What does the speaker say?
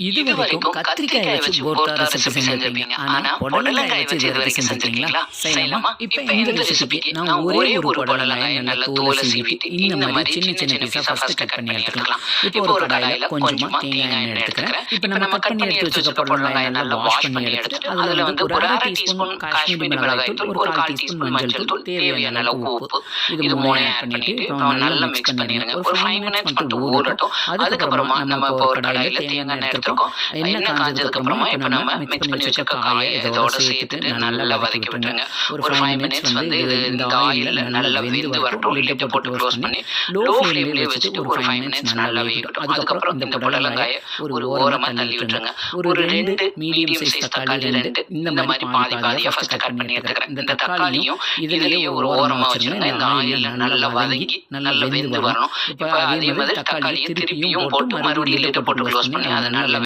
இதுவரைக்கும் கத்திரிக்காய வச்சு போர்ட்டா ரெசிபி செஞ்சிருப்பீங்க. ஆனா புடலங்காய வச்சு இது வரைக்கும் செஞ்சிருக்கீங்களா? செய்யலாமா? இப்ப இந்த ரெசிபிக்கு நான் ஒரே ஒரு புடலங்காயை நல்லா தோலை சீவிட்டு இந்த மாதிரி சின்ன சின்ன பீஸா ஃபர்ஸ்ட் கட் பண்ணி எடுத்துக்கலாம். இப்போ ஒரு கடாயில கொஞ்சமா தேங்காய் எண்ணெய் எடுத்துக்கிறேன். இப்போ நம்ம கட் பண்ணி எடுத்து வச்சிருக்க புடலங்காயை நல்லா வாஷ் பண்ணி எடுத்துட்டு அதுல வந்து ஒரு அரை டீஸ்பூன் காஷ்மீரி மிளகாய் தூள், ஒரு 1/4 டீஸ்பூன் மஞ்சள் தூள், தேவையான அளவு உப்பு இது மூணையும் ஆட் பண்ணிட்டு இப்போ நல்லா மிக்ஸ் பண்ணிடுங்க. ஒரு 5 மினிட்ஸ் மட்டும் ஊறட்டும். அதுக்கப்புறமா நம்ம இப்போ ஒரு கடாயில தேங்காய் எண்ணெய் எடுத்துருக்கோம். எண்ணெய் காஞ்சதுக்கு அப்புறமா இப்போ நம்ம மிக்ஸ் பண்ணி வச்சிருக்க காயை இதோட சேர்த்துட்டு நல்லா வதக்கி விட்டுருங்க. ஒரு 5 மினிட்ஸ் வந்து இந்த ஆயில்ல நல்லா வெந்து வரட்டும். லிட்டை போட்டு க்ளோஸ் பண்ணி லோ ஃப்ளேம்லயே வச்சுட்டு ஒரு 5 மினிட்ஸ் நல்லா வேகட்டும். அதுக்கப்புறம் இந்த புடலங்காயை ஒரு ஓரமா தள்ளி விட்டுருங்க. ஒரு 2 மீடியம் சைஸ் தக்காளி 2 இந்த மாதிரி பாதி பாதியா ஃபர்ஸ்ட் கட் பண்ணி எடுத்துக்கிறேன். இந்த தக்காளியும் இதுலயே ஒரு ஓரமா வச்சிருங்க. இந்த ஆயில்ல நல்லா வதங்கி நல்லா வெந்து வரணும். இப்போ அதே மாதிரி தக்காளியை திருப்பியும் போட்டு மறுபடியும் லிட்டை போட்டு க்ளோஸ் பண்ணி அதை நல்லா